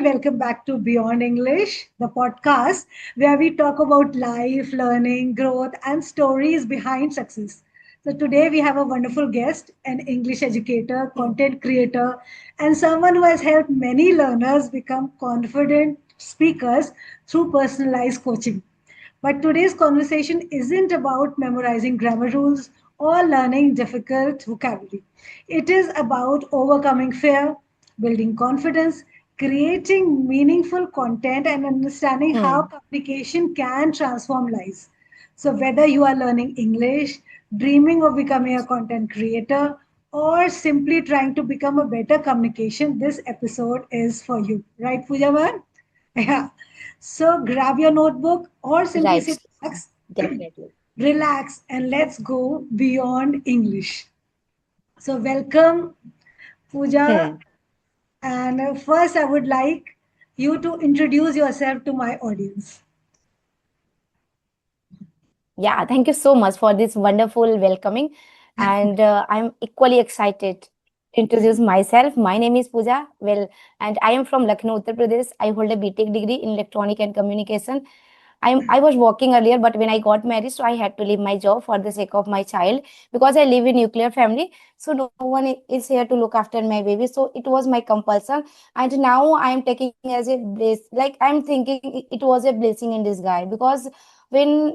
welcome back to Beyond English, the podcast where we talk about life, learning, growth, and stories behind success. So, today we have a wonderful guest, an English educator, content creator, and someone who has helped many learners become confident speakers through personalized coaching. But today's conversation isn't about memorizing grammar rules or learning difficult vocabulary. It is about overcoming fear, building confidence, creating meaningful content, and understanding how Hmm. communication can transform lives. So, whether you are learning English, dreaming of becoming a content creator, or simply trying to become a better communication, this episode is for you. Right, Pooja man? Yeah. So grab your notebook or simply Right. sit relax, Definitely. relax, and let's go beyond English. So welcome, Pooja. Hmm. And first, I would like you to introduce yourself to my audience. Yeah, thank you so much for this wonderful welcoming. And I'm equally excited to introduce myself. My name is Pooja. Well, and I am from Lucknow, Uttar Pradesh. I hold a BTech degree in electronic and communication. I was working earlier, but when I got married, so I had to leave my job for the sake of my child because I live in nuclear family. So no one is here to look after my baby. So it was my compulsion, and now I am taking as a bliss. Like I'm thinking it was a blessing in disguise because when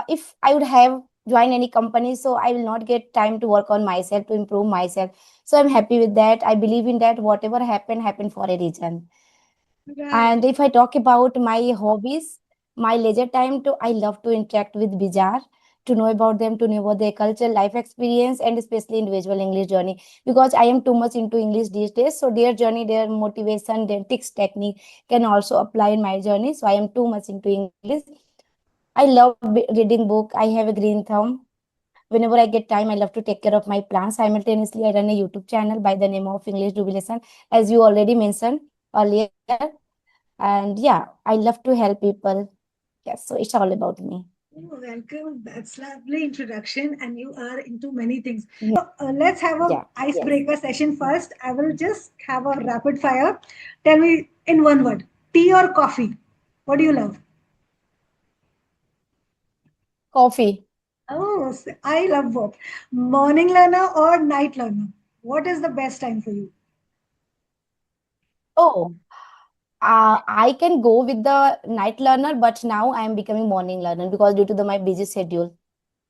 if I would have joined any company, so I will not get time to work on myself to improve myself. So I'm happy with that. I believe in that. Whatever happened for a reason. Right. And if I talk about my hobbies, my leisure time to I love to interact with Bizarre, to know about them, to know about their culture, life experience, and especially individual English journey. Because I am too much into English these days, so their journey, their motivation, their tips technique can also apply in my journey. So I am too much into English. I love reading book. I have a green thumb. Whenever I get time, I love to take care of my plants. Simultaneously, I run a YouTube channel by the name of English Jubilation, as you already mentioned earlier. And yeah, I love to help people. Yes, so it's all about me. Oh, welcome. That's lovely introduction, and you are into many things. Mhm. Let's have a Yeah, yes. icebreaker session first. I will just have a rapid fire. Tell me in one word: tea or coffee? What do you love? Coffee. Oh, I love both. Morning learner or night learner? What is the best time for you? Oh, I can go with the night learner, but now I am becoming morning learner because due to my busy schedule.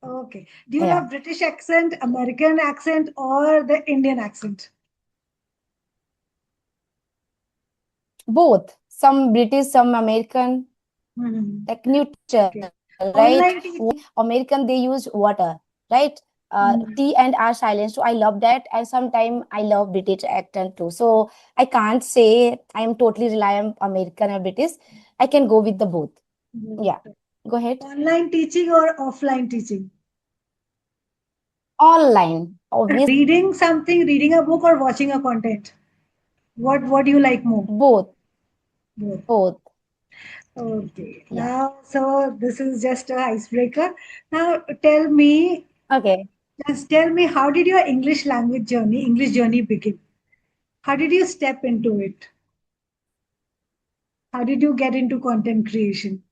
Okay. Do you Yeah, love British accent, American accent, or the Indian accent? both. Some British, some American, Hmm. like neutral, Okay. right? Online One teaching. American they use water, right? Hmm. T and R silent. So I love that, and sometimes I love British accent too. So I can't say I am totally reliant American or British. I can go with the both. Yeah, go ahead. Online teaching or offline teaching? Online, obviously, Reading something, reading a book, or watching a content? What do you like more? both, Both. both. Okay. Yeah. Now, so this is just a icebreaker. Now, tell me, Okay. just tell me, how did your English journey begin? How did you step into it? How did you get into content creation?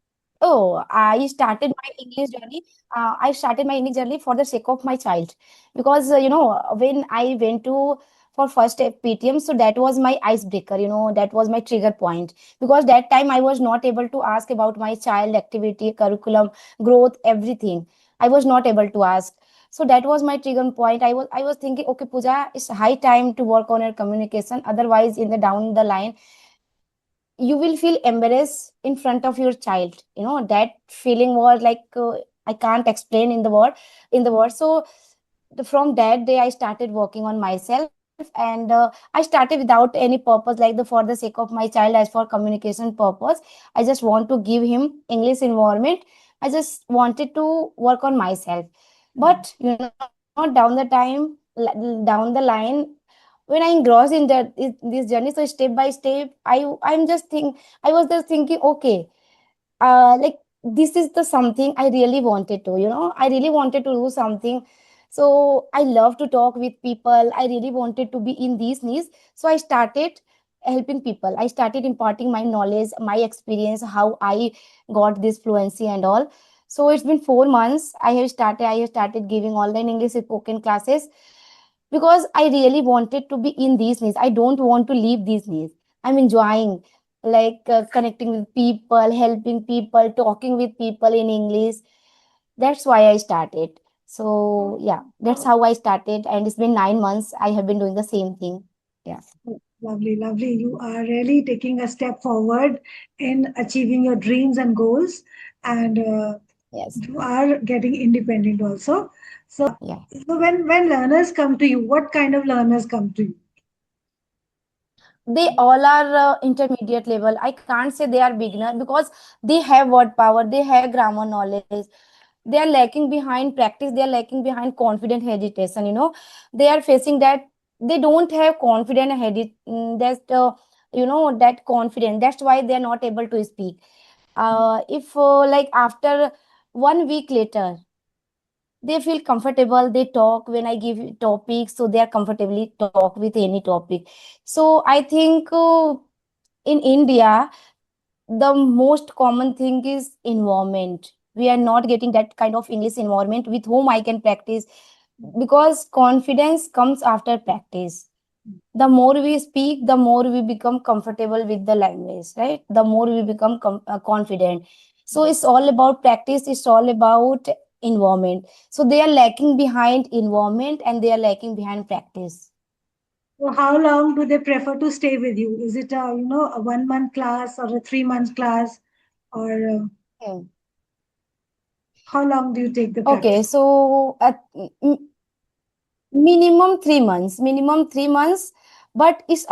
Oh, I started my English journey. I started my English journey for the sake of my child, because when I went to for first step PTM, so that was my icebreaker. That was my trigger point, because that time I was not able to ask about my child activity, curriculum, growth, everything. I was not able to ask. So that was my trigger point. I was thinking, okay, Pooja, it's high time to work on your communication. Otherwise, in the down the line you will feel embarrassed in front of your child. That feeling was like, I can't explain in the word. So from that day I started working on myself, and I started without any purpose, like for the sake of my child, as for communication purpose. I just want to give him English environment. I just wanted to work on myself. But down the line, when I engrossed in this journey, so step by step, I was just thinking, okay, like this is the something I really wanted to, I really wanted to do something. So I love to talk with people. I really wanted to be in these needs. So I started helping people. I started imparting my knowledge, my experience, how I got this fluency and all. So it's been 4 months. I have started giving online English spoken classes because I really wanted to be in these needs. I don't want to leave these needs. I'm enjoying like connecting with people, helping people, talking with people in English. That's why I started. So yeah, that's how I started, and it's been 9 months. I have been doing the same thing. Yeah. Lovely, lovely. You are really taking a step forward in achieving your dreams and goals, and Yes. you are getting independent also. Yeah. So when learners come to you, what kind of learners come to you? They all are intermediate level. I can't say they are beginner because they have word power, they have grammar knowledge. They are lacking behind practice, they are lacking behind confident hesitation, they are facing that. They don't have confident that that confident. That's why they are not able to speak. If like after 1 week later they feel comfortable, they talk when I give topics, so they are comfortably talk with any topic. So I think in India the most common thing is environment. We are not getting that kind of English environment with whom I can practice, because confidence comes after practice. The more we speak, the more we become comfortable with the language, right? The more we become confident. So it's all about practice, it's all about environment. So they are lacking behind environment and they are lacking behind practice. So how long do they prefer to stay with you? Is it a 1 month class or a 3 month class, or Hmm. how long do you take the Okay, practice? so minimum 3 months, but it's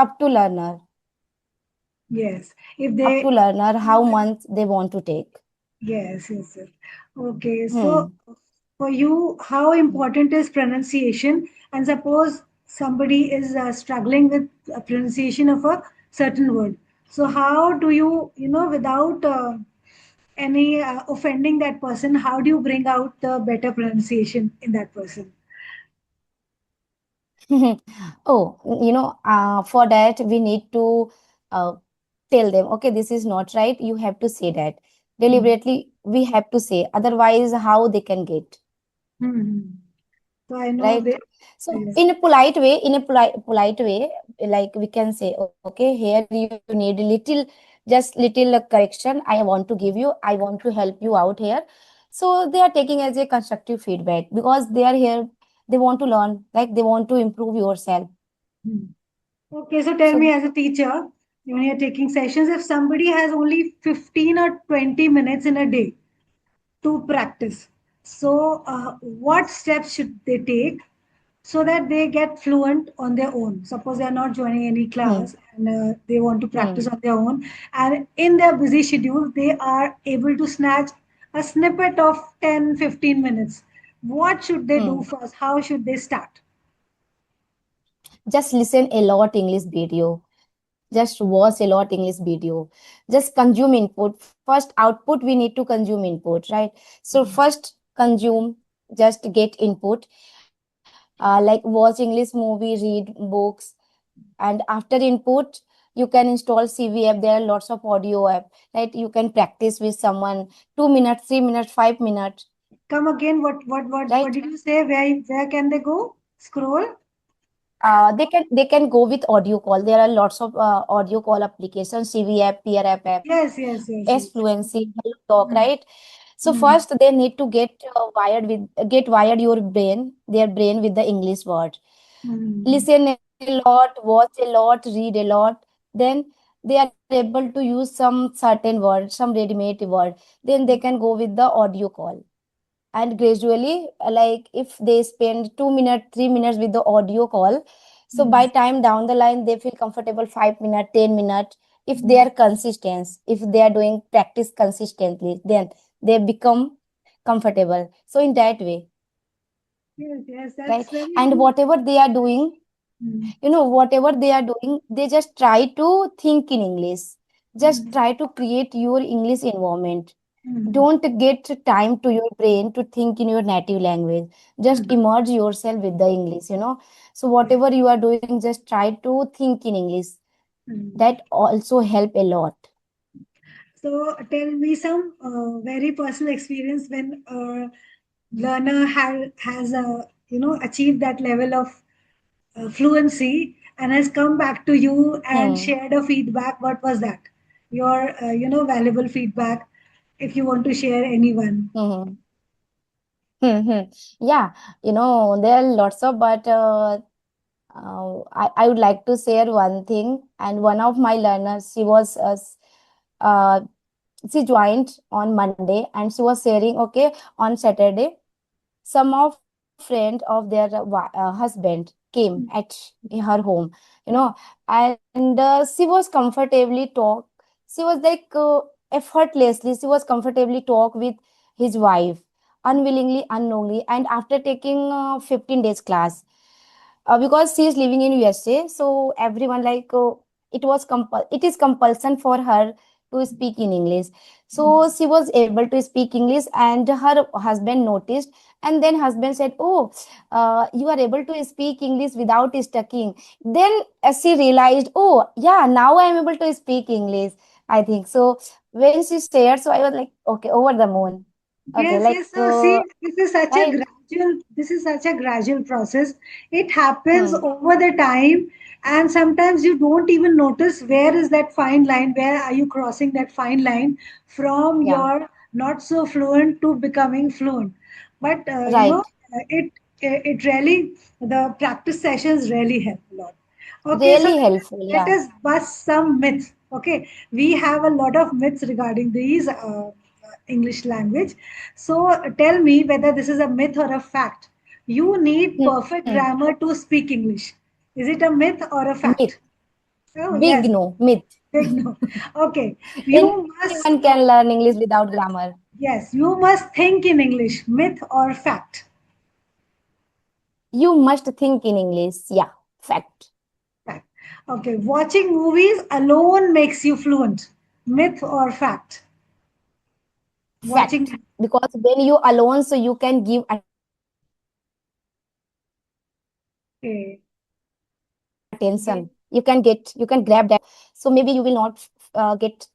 Yes, if up they to learner how months they want to take. yes, yes, yes. Okay, so Hmm. for you, how important is pronunciation? And suppose somebody is struggling with a pronunciation of a certain word. So how do you, without any offending that person, how do you bring out the better pronunciation in that person? Oh, for that we need to uh, tell them, okay, this is not right. You have to say that Mhm. deliberately. We have to say, otherwise, how they can get Mhm. So I know right? they, So, yes. in a polite way, polite way, like we can say, okay, here you need just little correction. I want to give you. I want to help you out here. So they are taking as a constructive feedback because they are here. They want to learn, like they want to improve yourself. Mhm. Okay, so tell me So as a teacher, when you're taking sessions, if somebody has only 15 or 20 minutes in a day to practice, so what steps should they take so that they get fluent on their own? Suppose they are not joining any hmm, class and they want to practice hmm, on their own, and in their busy schedule, they are able to snatch a snippet of 10, 15 minutes. What should they do hmm. first? How should they start? Just listen a lot English video. Just watch a lot English video. Just consume input. First output, we need to consume input, right? So first consume, just get input. Like watch English movie, read books, and after input, you can install CV app. There are lots of audio app, right? You can practice with someone 2 minutes, 3 minutes, 5 minutes, Come again. What right? did you say? Where can they go? Scroll. They can go with audio call. There are lots of audio call applications, CV app, peer app, Yes, yes, yes, S yes. Fluency, Hello Talk, Hmm. right? So Hmm. first they need to get wired your brain, their brain with the English word. Hmm. Listen a lot, watch a lot, read a lot. Then they are able to use some certain word, some ready-made word. Then they can go with the audio call. And gradually, like if they spend 2 minutes, 3 minutes with the audio call, so by Yes. time down the line they feel comfortable 5 minutes, 10 minutes. If they Hmm. are consistent, if they are doing practice consistently, then they become comfortable. So in that way, Yes, yes. right? That's very. And whatever they are doing, Hmm. whatever they are doing, they just try to think in English. Just Hmm. try to create your English environment. Hmm. Don't get time to your brain to think in your native language. Just Hmm. immerse yourself with the English. So Yes. whatever you are doing, just try to think in English. Mm. That also help a lot. So tell me some very personal experience when a learner has achieved that level of fluency and has come back to you and Hmm. shared a feedback. What was that? Your valuable feedback. If you want to share anyone. Hmm. Hmm. Yeah, there are lots of, but I would like to share one thing. And one of my learners, uh, she joined on Monday, and she was sharing, okay, on Saturday, some of friend of their husband came at her home, you know and she was comfortably talk. She was like, effortlessly, she was comfortably talk with his wife, unwillingly, unknowingly, and after taking 15 days class, because she is living in USA, so everyone like, it is compulsion for her to speak in English. So she was able to speak English, and her husband noticed, and then husband said, "Oh, you are able to speak English without studying." Then she realized, "Oh, yeah, now I am able to speak English." I think so. When she shared, so I was like, "Okay, over the moon." Okay, Yes, like, yes. So see, right. this is such a gradual process. It happens Hmm. over the time, and sometimes you don't even notice where is that fine line, where are you crossing that fine line from Yeah. your not so fluent to becoming fluent. But Right. it really, the practice sessions really help a lot. Okay, so Really helpful. let Yeah. us bust some myths. Okay, we have a lot of myths regarding these English language. So tell me whether this is a myth or a fact. You need Hmm. perfect grammar to speak English. Is it a myth or a Myth. fact? Oh, Big yes. no. Myth. Big no. Okay. You Anyone must, can learn English without grammar. yes, you must think in English. Myth or fact? You must think in English. Yeah. Fact. Fact. Okay. Watching movies alone makes you fluent. Myth or fact? Fact. Watching. Because when you alone, so you can give attention. You can grab that. So Okay. maybe you will not Okay. get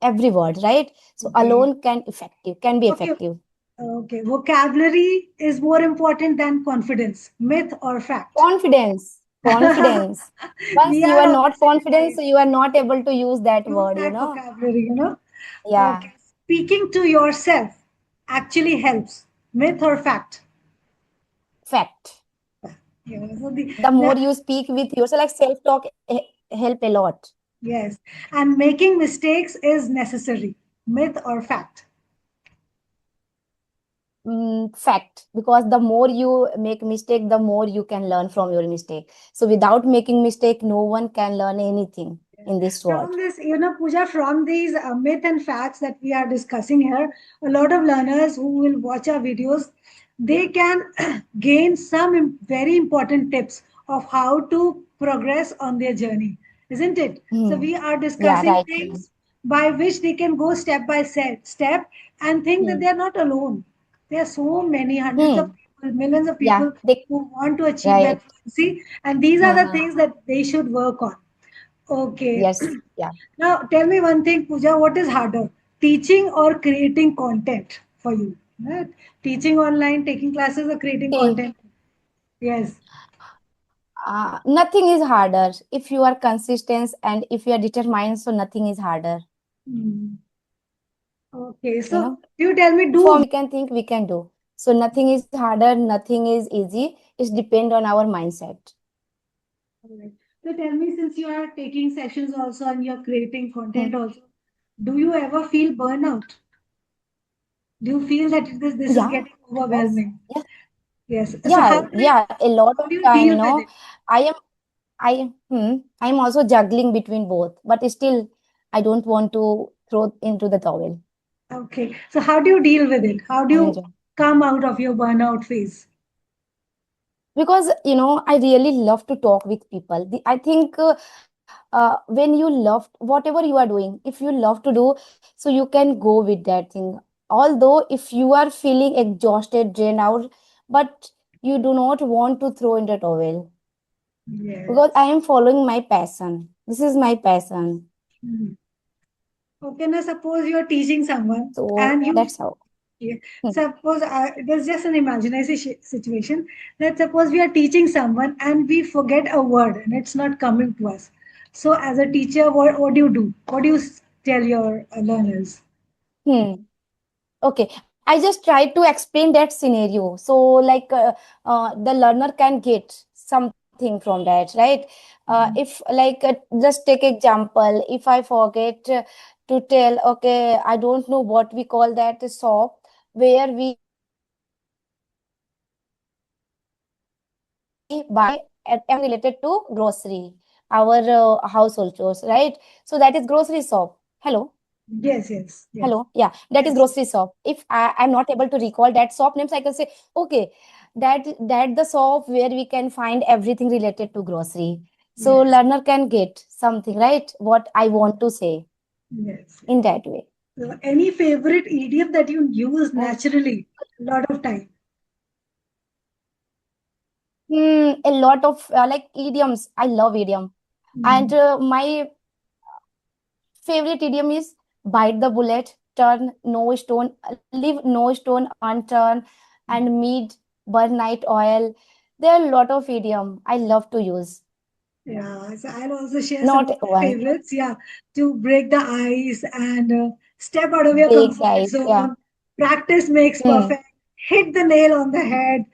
every word, right? So alone can effective, can be Okay. effective. Okay. Okay. Vocabulary is more important than confidence. Myth or fact? Confidence. Once We you are are on the not same confident, page. so you are not able to use that Use word, that vocabulary. Yeah. Okay. Speaking to yourself actually helps. Myth or fact? Fact. Yeah. So The more the you speak with yourself, like self-talk, help a lot. yes. And making mistakes is necessary. Myth or fact? Fact, because the more you make mistake, the more you can learn from your mistake. So without making mistake, no one can learn anything in this From world. this, Pooja, from these myth and facts that we are discussing here, a lot of learners who will watch our videos, they can gain some very important tips of how to progress on their journey, isn't it? So Hmm. we are Yeah, discussing right. things by which they can go step by step and think that Hmm. they are not alone. There are so many hundreds of Hmm. people, millions of Yeah, people they, who want to achieve that right. fluency, and these are the Uh-huh. things that they should work on. Okay. Yes. Yeah. Now tell me one thing, Pooja, what is harder, teaching or creating content for you? Right? Teaching online, taking classes, or creating See, content? Yes. nothing is harder if you are consistent and if you are determined. So nothing is harder. Hmm. Okay. You So know, you tell me, for do me, can think we can do. So nothing is harder. Nothing is easy. It depend on our mindset. alright. So tell me, since you are taking sessions also and you're creating content Hmm. also, do you ever feel burnout? Do you feel that this is Yeah. getting Yes. overwhelming? Yeah. Yes. So Yeah. Yeah. A lot how of do you time. deal with it? I am. I am also juggling between both, but still, I don't want to throw into the towel. Okay. So how do you deal with it? How do I'm you enjoying. come out of your burnout phase? Because I really love to talk with people. I think, when you love whatever you are doing, if you love to do, so you can go with that thing. Although if you are feeling exhausted, drained out, but you do not want to throw in the towel, because I Yes. am following my passion. This is my passion. Mhm. Okay, now suppose you're teaching someone So and you that's how. yeah. Hmm. Suppose there's just an imaginary situation that suppose we are teaching someone and we forget a word and it's not coming to us. So, as a teacher, what do you do? What do you tell your learners? Hmm. Okay, I just try to explain that scenario. So, like, the learner can get something from that, right? If, like, just take example, if I forget to tell, okay, I don't know what we call that shop where we buy everything related to grocery, our household chores, right? So that is grocery shop. Hello. Hello, Yes, yeah, yes, that yes, is grocery shop. yes, If I'm not able to recall that shop names, I can say, okay, that the shop where we can find everything related to grocery. So yes, learner can get something, right? What I want to say yes. in that way, So, any favorite idiom that you use right? naturally a lot of time? A lot of like idioms. I love idiom, Mm. and my favorite idiom is bite the bullet, turn no stone, leave no stone unturned, and meet burn night oil. There are a lot of idiom I love to use. Yeah, so I'll also share some Not of my one. favorites. Yeah, to break the ice and step out of your Break the comfort ice. Yeah. zone. Practice makes Hmm. perfect. Hit the nail on the head,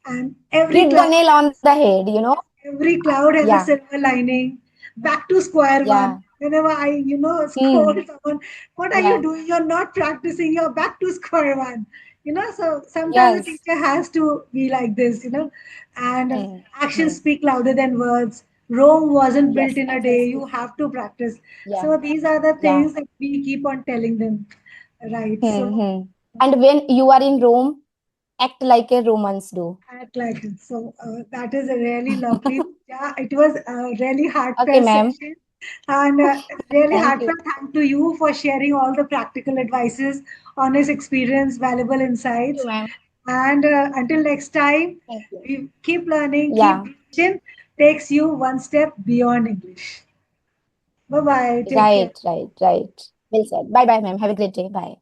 and every Hit the cloud nail on the head, you know? every cloud has a Yeah. silver lining. Back to square one. Yeah. Whenever I scold Hmm. someone, what are you Yeah. doing? You're not practicing. You're back to square one. So sometimes a Yes. teacher has to be like this. And Hmm. actions Hmm. speak louder than words. Rome wasn't built Yes. in a Action day. You speak. have to practice. Yeah. So these are the Yeah. things that we keep on telling them. Right. Hmm. So Hmm. And when you are in Rome, act like a Romans do. act like it. So that is a really lovely. Yeah, it was a really Okay, heartfelt ma'am. session. And really Thank you. heartfelt thank to you for sharing all the practical advices, honest experience, valuable Thank you, insights. ma'am. And until next time, Thank you. we keep learning, keep Yeah. growing, takes you one step beyond English. Bye bye. Take care. Right. Right. Right. Well said. Bye bye, ma'am. Have a great day. Bye.